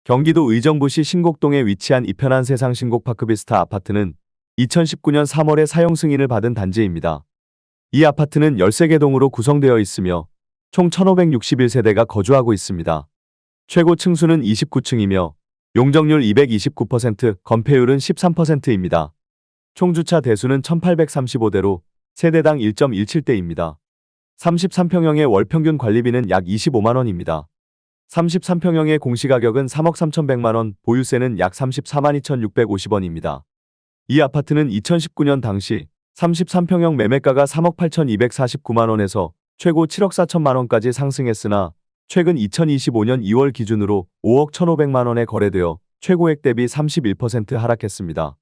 경기도 의정부시 신곡동에 위치한 이편한 세상 신곡파크비스타 아파트는 2019년 3월에 사용 승인을 받은 단지입니다. 이 아파트는 13개 동으로 구성되어 있으며 총 1561세대가 거주하고 있습니다. 최고 층수는 29층이며 용적률 229%, 건폐율은 13%입니다. 총 주차 대수는 1835대로 세대당 1.17대입니다. 33평형의 월 평균 관리비는 약 25만원입니다. 33평형의 공시가격은 3억 3,100만원, 보유세는 약 34만 2,650원입니다. 이 아파트는 2019년 당시 33평형 매매가가 3억 8,249만원에서 최고 7억 4천만원까지 상승했으나 최근 2025년 2월 기준으로 5억 1,500만원에 거래되어 최고액 대비 31% 하락했습니다.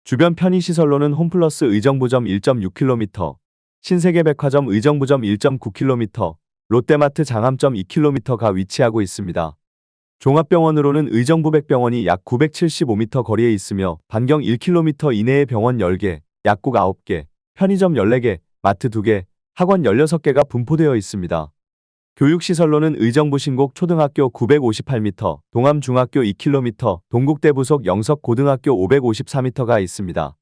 주변 편의시설로는 홈플러스 의정부점 1.6km, 신세계백화점 의정부점 1.9km, 롯데마트 장암점 2km가 위치하고 있습니다. 종합병원으로는 의정부백병원이 약 975m 거리에 있으며 반경 1km 이내에 병원 10개, 약국 9개, 편의점 14개, 마트 2개, 학원 16개가 분포되어 있습니다. 교육시설로는 의정부 신곡 초등학교 958m, 동암중학교 2km, 동국대 부속 영석고등학교 554m가 있습니다.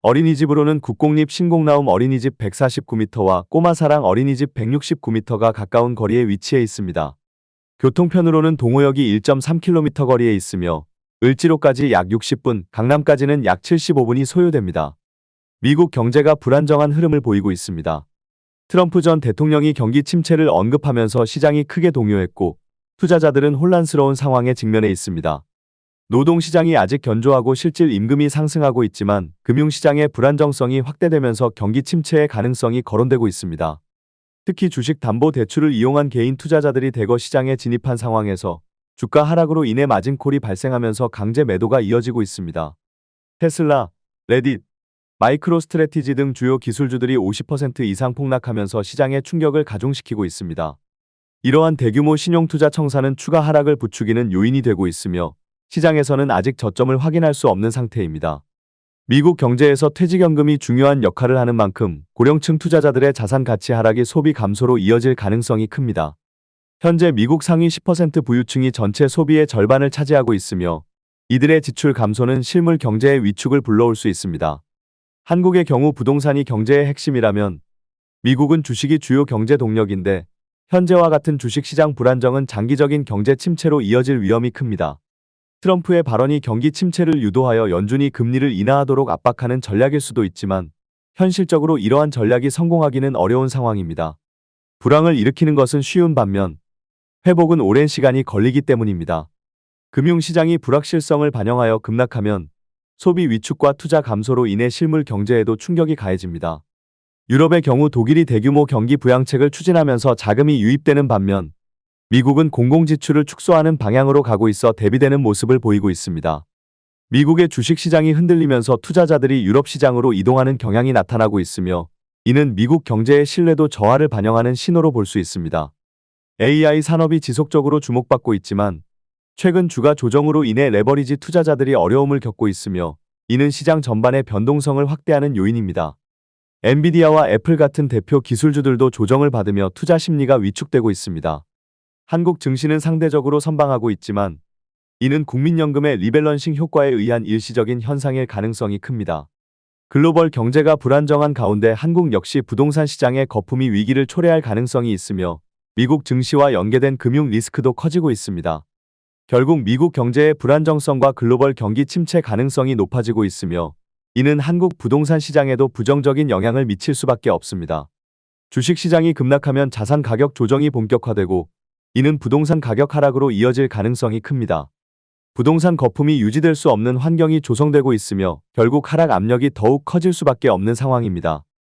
어린이집으로는 국공립 신곡나움 어린이집 149m와 꼬마사랑 어린이집 169m가 가까운 거리에 위치해 있습니다. 교통편으로는 동호역이 1.3km 거리에 있으며 을지로까지 약 60분, 강남까지는 약 75분이 소요됩니다. 미국 경제가 불안정한 흐름을 보이고 있습니다. 트럼프 전 대통령이 경기 침체를 언급하면서 시장이 크게 동요했고 투자자들은 혼란스러운 상황에 직면해 있습니다. 노동시장이 아직 견조하고 실질 임금이 상승하고 있지만 금융시장의 불안정성이 확대되면서 경기 침체의 가능성이 거론되고 있습니다. 특히 주식담보대출을 이용한 개인 투자자들이 대거 시장에 진입한 상황에서 주가 하락으로 인해 마진콜이 발생하면서 강제 매도가 이어지고 있습니다. 테슬라, 레딧, 마이크로스트래티지 등 주요 기술주들이 50% 이상 폭락하면서 시장에 충격을 가중시키고 있습니다. 이러한 대규모 신용투자 청산은 추가 하락을 부추기는 요인이 되고 있으며 시장에서는 아직 저점을 확인할 수 없는 상태입니다. 미국 경제에서 퇴직연금이 중요한 역할을 하는 만큼 고령층 투자자들의 자산 가치 하락이 소비 감소로 이어질 가능성이 큽니다. 현재 미국 상위 10% 부유층이 전체 소비의 절반을 차지하고 있으며 이들의 지출 감소는 실물 경제의 위축을 불러올 수 있습니다. 한국의 경우 부동산이 경제의 핵심이라면 미국은 주식이 주요 경제 동력인데 현재와 같은 주식시장 불안정은 장기적인 경제 침체로 이어질 위험이 큽니다. 트럼프의 발언이 경기 침체를 유도하여 연준이 금리를 인하하도록 압박하는 전략일 수도 있지만 현실적으로 이러한 전략이 성공하기는 어려운 상황입니다. 불황을 일으키는 것은 쉬운 반면 회복은 오랜 시간이 걸리기 때문입니다. 금융시장이 불확실성을 반영하여 급락하면 소비 위축과 투자 감소로 인해 실물 경제에도 충격이 가해집니다. 유럽의 경우 독일이 대규모 경기 부양책을 추진하면서 자금이 유입되는 반면 미국은 공공지출을 축소하는 방향으로 가고 있어 대비되는 모습을 보이고 있습니다. 미국의 주식시장이 흔들리면서 투자자들이 유럽 시장으로 이동하는 경향이 나타나고 있으며 이는 미국 경제의 신뢰도 저하를 반영하는 신호로 볼 수 있습니다. AI 산업이 지속적으로 주목받고 있지만 최근 주가 조정으로 인해 레버리지 투자자들이 어려움을 겪고 있으며 이는 시장 전반의 변동성을 확대하는 요인입니다. 엔비디아와 애플 같은 대표 기술주들도 조정을 받으며 투자 심리가 위축되고 있습니다. 한국 증시는 상대적으로 선방하고 있지만 이는 국민연금의 리밸런싱 효과에 의한 일시적인 현상일 가능성이 큽니다. 글로벌 경제가 불안정한 가운데 한국 역시 부동산 시장의 거품이 위기를 초래할 가능성이 있으며 미국 증시와 연계된 금융 리스크도 커지고 있습니다. 결국 미국 경제의 불안정성과 글로벌 경기 침체 가능성이 높아지고 있으며 이는 한국 부동산 시장에도 부정적인 영향을 미칠 수밖에 없습니다. 주식시장이 급락하면 자산 가격 조정이 본격화되고 이는 부동산 가격 하락으로 이어질 가능성이 큽니다. 부동산 거품이 유지될 수 없는 환경이 조성되고 있으며 결국 하락 압력이 더욱 커질 수밖에 없는 상황입니다.